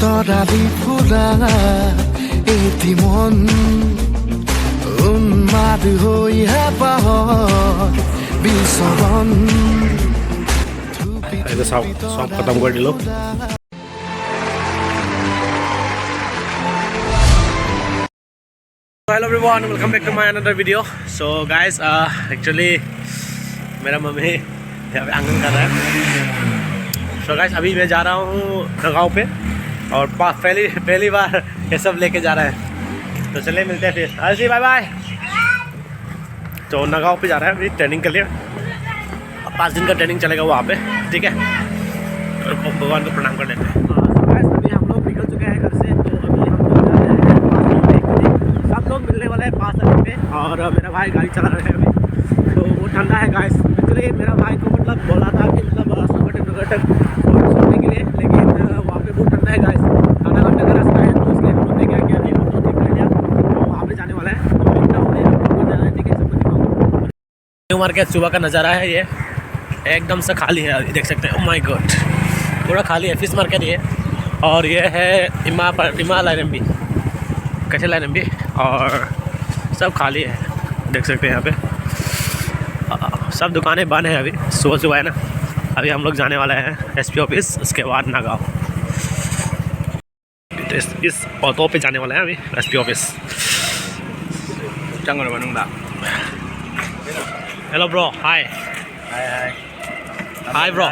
তৰালি ফুৰা এটি মন উন্মাদ হৈ হেঁপাহত বিচৰণ সব খতম কৰি দিলোঁ hello everyone welcome back to my another video so guys actually मेरा मम्मी यहाँ पे आंगन कर रहा है सो गाइस अभी मैं जा रहा हूँ नगाँव पे और पहली बार ये सब लेके जा रहा है तो चलिए मिलते हैं फिर जी बाय बाय तो नगाँव पे जा रहा है अभी ट्रेनिंग के लिए 5 दिन का ट्रेनिंग चलेगा वहाँ पे ठीक है और भगवान को प्रणाम कर लेते हैं अभी हम लोग निकल चुके हैं घर से तो अभी हम लोग जा रहे हैं सब लोग मिलने वाले हैं 5 दिन पे और मेरा भाई गाड़ी चला रहा है अभी तो वो ठंडा है गाइस एक्चुअली मेरा भाई को मतलब बोला था कि मतलब नगर तक सोने के लिए लेकिन वहाँ पे बहुत ठंडा है गाइस आधा घंटे का रास्ता है तो इसलिए हम लोग ने क्या किया अभी ऑटो ठीक कर लिया तो वहाँ पे जाने वाला है तो इतना होने जाना है ठीक है सबको दिखाऊंगा न्यू मार्केट सुबह का नज़ारा है ये एकदम से खाली है देख सकते हैं ओह माय गॉड पूरा खाली है फिश मार्केट ये और ये है इमा लाइन भी कच्चे लाइन भी और सब खाली है देख सकते हैं यहाँ पे सब दुकानें बंद हैं अभी सुबह है ना अभी हम लोग जाने वाले हैं एसपी ऑफिस उसके बाद नागाँव इस ऑटो पे जाने वाला है अभी SP office hello bro hi hi bro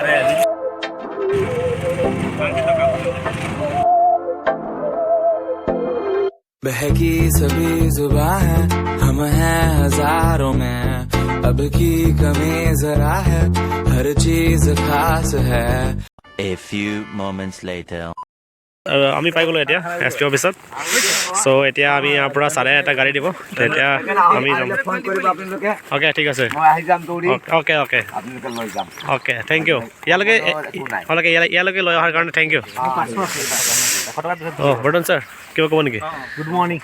बहकी सभी जुबां है हम हैं हजारों में अब की कमी जरा है हर चीज खास है A few moments later আমি পাই গ'লোঁ এতিয়া এছ পি অফিচত চ' এতিয়া আমি ইয়াৰ পৰা 1:30 গাড়ী দিব তো এতিয়া আমি যাম অ'কে ঠিক আছে okay okay okay thank you ইয়ালৈকে লৈ অহাৰ কাৰণে থেংক ইউ অঁ বৰ্তন ছাৰ কিবা ক'ব নেকি गुड मॉर्निंग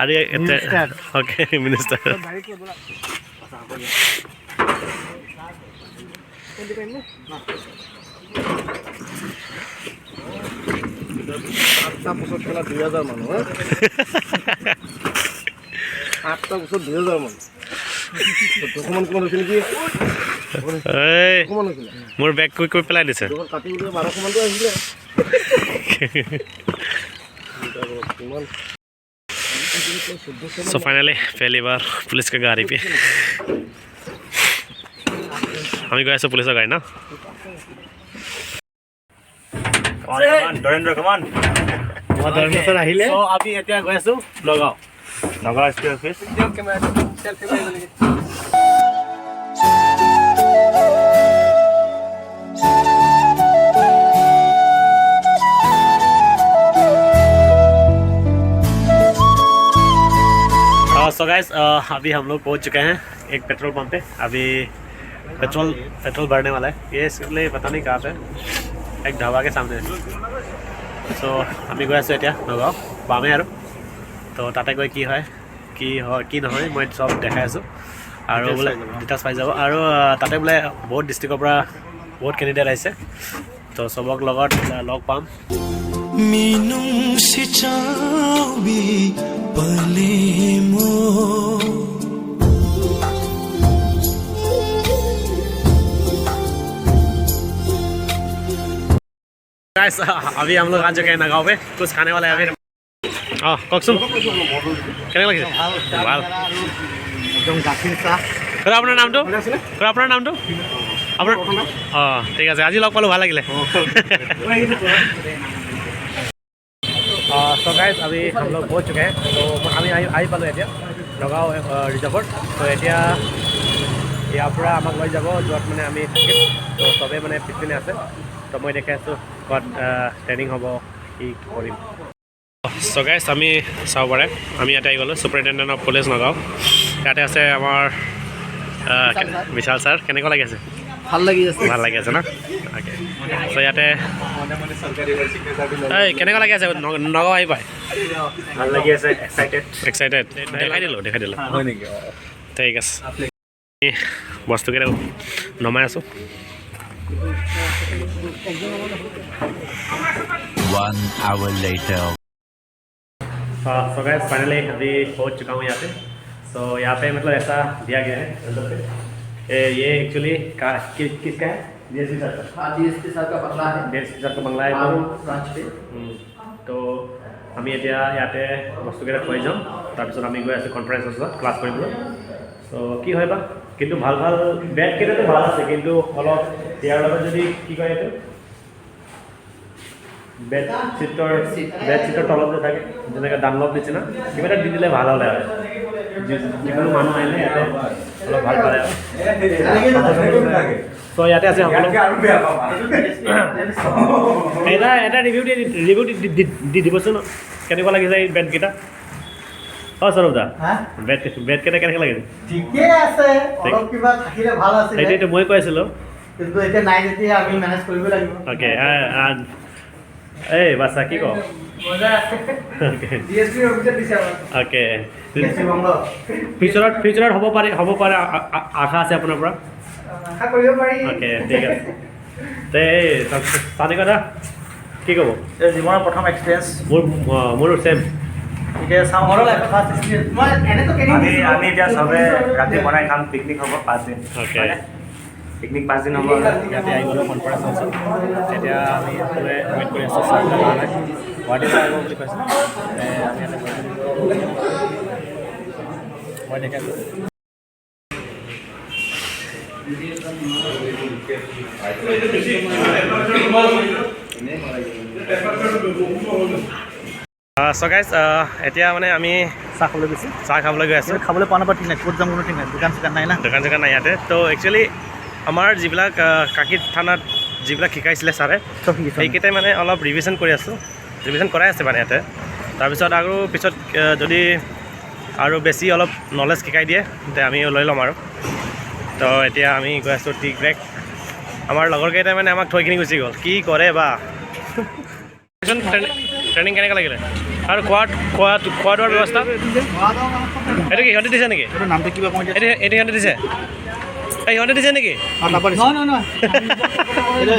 আৰু অ'কে মিনিষ্টাৰ खेला 2000 মানুহ 8টা বছৰ 2000 মানুষ দোকান কোন আছিল কি এই মোৰ বেগ কৈ পেলাই দিছে কাটি 1200 মান তো আহিলে सो फाइनली पहली बार पुलिस का गाड़ी पे हम गए पुलिस का गाड़ी ना Dorendra, come on. Dorendra sir আহিলে so আমি এতিয়া গৈ আছো Nagaon SP office so guys अभी हम लोग पहुंच चुके हैं एक पेट्रोल पंप पे अभी पेट्रोल भरने वाला है ये इसलिए पता नहीं कहाँ पे एक ढाबा के सामने सो আমি গৈ আছোঁ এতিয়া নগাঁও পামেই আৰু তো তাতে গৈ কি হয় কি নহয় মই চব দেখাই আছোঁ আৰু বোলে ডিটেইলছ পাই যাব আৰু তাতে বোলে বহুত ডিষ্ট্ৰিক্টৰ পৰা বহুত কেণ্ডিডেট আহিছে তো চবক লগত লগ পাম মিনুং সিচাবি পলেমো गाइस अभी हम लोग आ चुके हैं नगाँव पे कुछ खाने वाले हैं अभी কওকচোন কেনেকুৱা লাগিছে ভাল একদম গাখীৰ চাহ খুৰা আপোনাৰ নামটো আপোনাৰ অঁ ঠিক আছে আজি লগ পালোঁ ভাল লাগিলে तो गाइस अभी हम लोग पहुँच चुके हैं तो আমি আহি পালোঁ এতিয়া নগাঁও ৰিজাৰ্ভত তো এতিয়া ইয়াৰ পৰা আমাক লৈ যাব য'ত মানে আমি থাকিম তো চবেই মানে পিছপিনে আছে তো মই দেখাই আছোঁ ক'ত ট্ৰেইনিং হ'ব কি কৰিম সো গাইস আমি চাব পাৰে আমি ইয়াতে আহি গ'লোঁ ছুপাৰিণ্টেণ্ডেণ্ট অফ পুলিচ নগাঁও ইয়াতে আছে আমাৰ বিশাল ছাৰ কেনেকুৱা লাগি আছে ভাল লাগি আছে না অ'কে চ' ইয়াতে এই কেনেকুৱা লাগি আছে নগাঁও আহি পায় ভাল লাগি আছে এক্সাইটেড দেখাই দিলোঁ হয় নেকি ঠিক আছে বস্তুকেইটা নমাই আছোঁ 1 hour later. So guys finally अभी पहुंच चुका हूँ यहाँ पे। सो यहाँ पे मतलब ऐसा दिया गया है मतलब ये एक्चुअली किसका है? DSP सर का। हाँ DSP सर का बंगला है। DSP सर का बंगला है तो আমি এতিয়া ইয়াতে বস্তুকেইটা থৈ যাওঁ, তাৰপিছত আমি গৈ আছোঁ কনফাৰেন্স হলত ক্লাছ কৰিবলৈ। চ' কি হয় বা কিন্তু ভাল ভাল বেডকেইটাতো ভাল আছে, কিন্তু অলপ ইয়াৰ লগত যদি কি কয় এইটো বেড চিটৰ তলত যে থাকে যেনেকৈ ডানলপ নিচিনা কিবা এটা দি দিলে ভাল হ'লে আৰু যিকোনো মানুহ আহিলে ইয়াতে অলপ ভাল পালে আৰু। চ' ইয়াতে আছে সকলো এটা ৰিভিউ দি দিবচোন কেনেকুৱা লাগিছে এই বেডকেইটা। অঁ সৌৰভ দা বেডকেইটা কেনেকৈ লাগিছে? ঠিকে আছে, অলপ কিবা থাকিলে ভাল আছিল। সেইটোৱেতো মই কৈ আছিলোঁ, কিন্তু এতিয়া নাই যেতিয়া আমি মেনেজ কৰিব লাগিব। অ'কে এই বাচ্চা কি কওঁ? অ'কে ফিউচাৰত হ'ব পাৰে আশা আছে আপোনাৰ পৰা? আশা কৰিব পাৰি। অ'কে ঠিক আছে। তে তানিকা দা কি ক'ব? এই জীৱনৰ প্ৰথম এক্সপিৰিয়েঞ্চ মোৰো ছেম। এতিয়া চাওঁ মোৰো লাইফ ফাৰ্ষ্ট এক্সপিৰিয়েঞ্চ। মই এনেতো আমি এতিয়া চবে ৰাতি বনাই খাম, পিকনিক হ'ব 5 দিন। অ'কে পিকনিক 5 দিন হ'ব। ইয়াতে আহি গ'লোঁ কনফাৰেন্স হলত। এতিয়া আমি চবে ৱেইট কৰি আছোঁ, চাবলৈ অহা নাই। গুৱাহাটীৰ পৰা আহিব বুলি কৈছে। আমি ইয়াতে মই দেখি আছোঁ। চ' গাইজ এতিয়া মানে আমি চাহ খাবলৈ গৈ আছোঁ। খাবলৈ পোৱা নাপায়, ঠিক নাই, ক'ত যাম কোনো ঠিক নাই, দোকান চোকান নাই না। দোকান চোকান নাই ইয়াতে। তো একচুৱেলি আমাৰ যিবিলাক কাকিত থানাত যিবিলাক শিকাইছিলে ছাৰে সেইকেইটাই মানে অলপ ৰিভিজন কৰি আছোঁ, ৰিভিজন কৰাই আছে মানে ইয়াতে। তাৰপিছত আৰু পিছত যদি আৰু বেছি অলপ নলেজ শিকাই দিয়ে তেতিয়া আমি লৈ ল'ম আৰু। তো এতিয়া আমি গৈ আছোঁ টি ব্ৰেক। আমাৰ লগৰকেইটাই মানে আমাক থৈ কিনি গুচি গ'ল, কি কৰে বা। ট্ৰেইনিং কেনেকৈ লাগিলে আৰু খোৱা দোৱাৰ ব্যৱস্থা এইটো কি সিহঁতে দিছে নেকি? নামটো কিবা কওঁ এইটো সিহঁতে দিছে? এই সিহঁতে দিছে নেকি?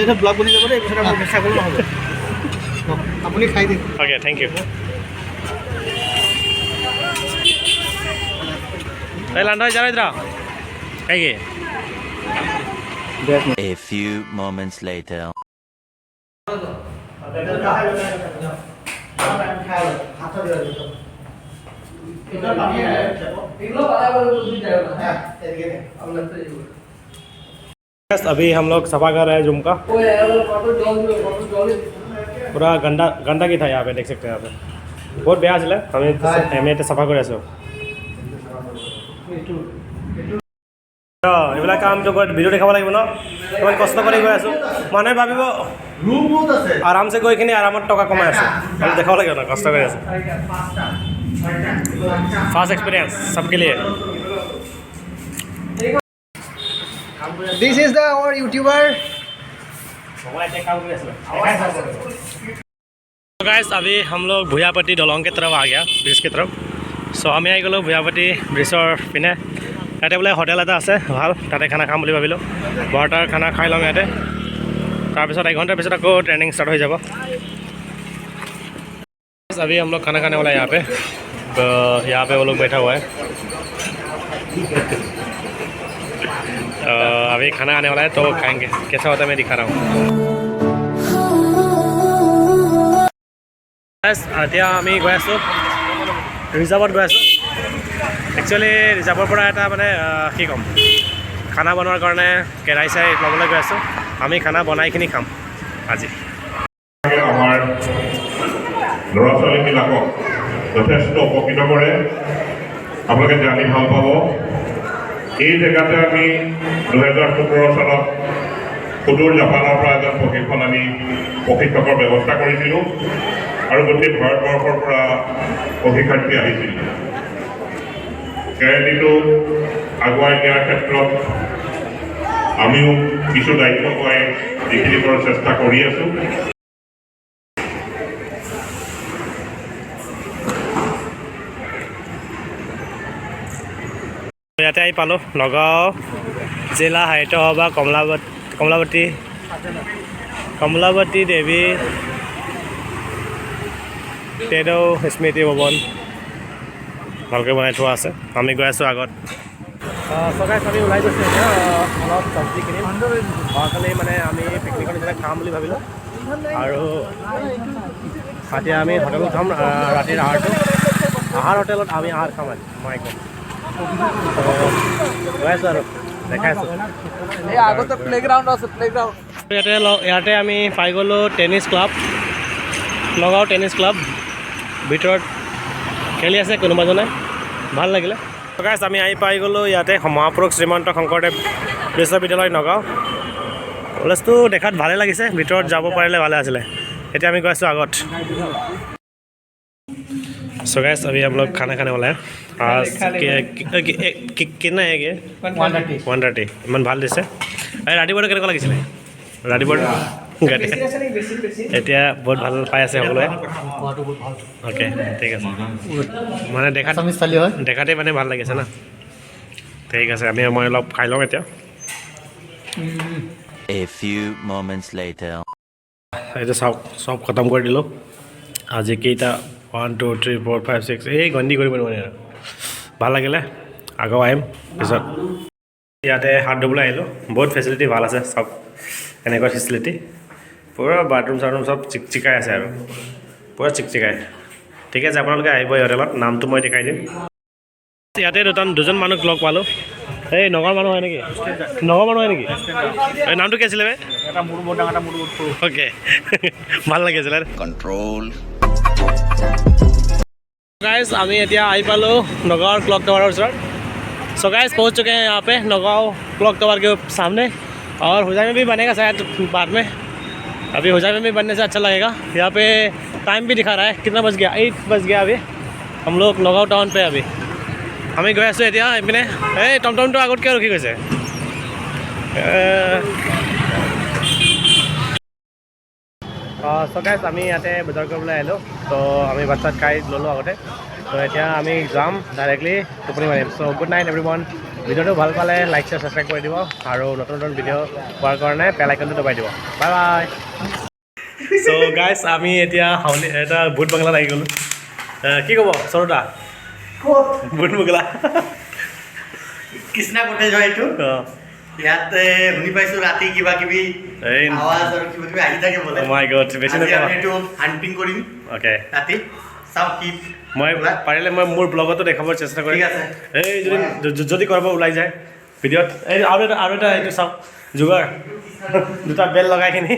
এইটো ব্লগ বনি যাব দেই, পিছত মিছা কৰিব নহ'ব। আপুনি খাই দিম। Okay thank you. এই লাণ্ডা হৈ যাৰা ইদ্ৰা এই কি? A few moments later. अभी हम लोग सफा कर रहे हैं जुम का। पूरा गंदा की था यहाँ पे, देख सकते हैं यहाँ पे बहुत बेया आছিলে। আমি এতিয়া सफा কৰি আছোঁ। এইবিলাক কামটো ভিডিঅ' দেখাব লাগিব ন, ইমান কষ্ট কৰি গৈ আছোঁ। মানুহে ভাবিব আৰামছে গৈ কিনি আৰামত টকা কমাই আছোঁ, দেখাব লাগিব ন কষ্ট কৰি আছোঁ। ফাৰ্ষ্ট এক্সপিৰিয়েঞ্চ সবকে লিয়ে। This is the our YouTuber. तो गाइस अभी हम लोग भुयापट्टी दलंग की तरफ आ गया, ब्रिज की तरफ। सो আমি আহি গ'লোঁ ভুয়াপट्टी ব্ৰিজৰ পিনে। ইয়াতে বোলে হোটেল এটা আছে ভাল, তাতে খানা খাম বুলি ভাবিলোঁ। বাৰটাৰ খানা খাই ল'ম ইয়াতে, তাৰপিছত 1 ঘণ্টাৰ পিছত আকৌ ট্ৰেইনিং ষ্টাৰ্ট হৈ যাব। अभी हम लोग खाना खाने वाला है यहाँ पे वो लोग बैठा हुआ है। अभी खाना आने वाला है तो खाएंगे, कैसा होता है मैं दिखा रहा हूँ। এতিয়া আমি গৈ আছোঁ ৰিজাৰ্ভত গৈ আছোঁ। একচুৱেলি ৰিজাৰ্ভৰ পৰা এটা মানে কি ক'ম, খানা বনোৱাৰ কাৰণে কেৰাহী চাই ল'বলৈ গৈ আছোঁ। আমি খানা বনাইখিনি খাম আজি। আমাৰ ল'ৰা ছোৱালীবিলাকক যথেষ্ট উপকৃত কৰে, আপোনালোকে জানি ভাল পাব। এই জেগাতে আমি 2017 চনত সুদূৰ জাপানৰ পৰা এজন প্ৰশিক্ষকৰ ব্যৱস্থা কৰিছিলোঁ আৰু গোটেই ভাৰতবৰ্ষৰ পৰা প্ৰশিক্ষাৰ্থী আহিছিল। কেৰাহীটো আগুৱাই নিয়াৰ ক্ষেত্ৰত আমিও কিছু দায়িত্ব পাই যিখিনি কৰাৰ চেষ্টা কৰি আছোঁ। ইয়াতে আহি পালোঁ নগাঁও জিলা সাহিত্য সভা কমলাবাৰী কমলাৱতী দেৱী তেডৌ স্মৃতি ভৱন ভালকৈ বনাই থোৱা আছে আমি গৈ আছোঁ আগত চৰকাৰে আমি ওলাই গৈছোঁ এতিয়া অলপ চব্জি কিনিম অহাকালি মানে আমি পিকনিকৰ নিচিনা খাম বুলি ভাবিলোঁ আৰু এতিয়া আমি হোটেলত খাম ৰাতিৰ আহাৰটো হোটেলত আমি আহাৰ খাম আজি মই একদম গৈ আছোঁ আৰু দেখাই আছোঁ আগতে প্লেগ্ৰাউণ্ড আছে প্লেগ্ৰাউণ্ড ইয়াতে আমি পাই গ'লোঁ tennis club Nagaon tennis club ভিতৰত খেলি আছে কোনোবাজনে ভাল লাগিলে গাইছ আমি আহি পাই গ'লোঁ ইয়াতে মহাপুৰুষ শ্ৰীমন্ত শংকৰদেৱ বিশ্ববিদ্যালয় নগাঁও কলেজটো দেখাত ভালে লাগিছে ভিতৰত যাব পাৰিলে ভালে আছিলে এতিয়া আমি গৈ আছোঁ আগত सो गाइस अभी हम लोग खाना खाने वाला है आज कितना है ये 130 ইমান ভাল দিছে ৰাতিপুৱা কেনেকুৱা লাগিছিলে ৰাতিপুৱা এতিয়া বহুত ভাল পাই আছে সকলোৱে অ'কে ঠিক আছে মানে দেখাতে মানে ভাল লাগিছে না ঠিক আছে মই অলপ খাই লওঁ এতিয়া A few moments later. এইটো সব খতম কৰি দিলোঁ আজি কেইটা 1 2 3 4 5 6 এই গন্ডি কৰিব নোৱাৰি আৰু ভাল লাগিলে আকৌ আহিম পিছত ইয়াতে হাত ধুবলৈ আহিলোঁ বহুত ফেচিলিটি ভাল আছে সব এনেকুৱা ফেচিলিটি পূৰা বাথৰুম চাথৰুম সব চিকচিকাই আছে আৰু পূৰা চিকচিকাই ঠিক আছে আপোনালোকে আহিব এই হোটেলত নামটো মই দেখাই দিম ইয়াতে দুজন মানুহ লগ পালোঁ এই নগৰ মানুহ হয় নেকি এই নামটো কি আছিলে এটা মূৰ বৰ ডাঙৰ এটা মূৰ বৰ সৰু অ'কে ভাল লাগিছিলে কণ্ট্ৰল गाइस আমি এতিয়া আহি পালোঁ नगाँव क्लॉक टावर ওচৰত सो गाइस पहुंच चुके हैं यहाँ पे नगाँव क्लॉक टावर के सामने और हुजाई में भी बनेगा शायद बाद में अभी हुजाई में भी बनने से अच्छा लगेगा यहाँ पे टाइम भी दिखा रहा है कितना बज गया 8 बज गया अभी हम लोग नगाँव टाउन पे अभी আমি গৈ আছোঁ এতিয়া এইপিনে এই টমটমটো আগত কিয় ৰখি গৈছে সো গাইস আমি ইয়াতে বজাৰ কৰিবলৈ আহিলোঁ তো আমি ভাত চাত খাই ল'লোঁ আগতে তো এতিয়া আমি যাম ডাইৰেক্টলি টোপনি মাৰিম চ' গুড নাইট এভৰিৱান ভিডিঅ'টো ভাল পালে লাইক শ্বেয়াৰ ছাবস্ক্ৰাইব কৰি দিব আৰু নতুন ভিডিঅ' পোৱাৰ কাৰণে বেল আইকনটো দবাই দিব বাই বাই চ' গাইছ আমি এতিয়া এটা ভূত বাংলাত আহি গ'লোঁ কি ক'ব সৰুদা ভূত বাংলা কৃষ্ণা কটেজ হয় এইটো ইয়াতে শুনি পাইছোঁ ৰাতি কিবা কিবি আৱাজ আৰু কিবা কিবি আহি থাকে বোলে মাই গড বেছি আমি এইটো হাণ্টিং কৰিম অ'কে ৰাতি চাওঁ কি মই পাৰিলে মই মোৰ ব্লগতো দেখাবৰ চেষ্টা কৰিম ঠিক আছে এই যদি কৰিব ওলাই যায় ভিডিঅ'ত এই আৰু এটা এইটো চাওক যোগাৰ দুটা বেল লগাই কিনি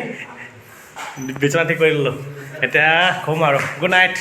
বিচনা ঠিক কৰি ল'লোঁ এতিয়া শুম আৰু গুড নাইট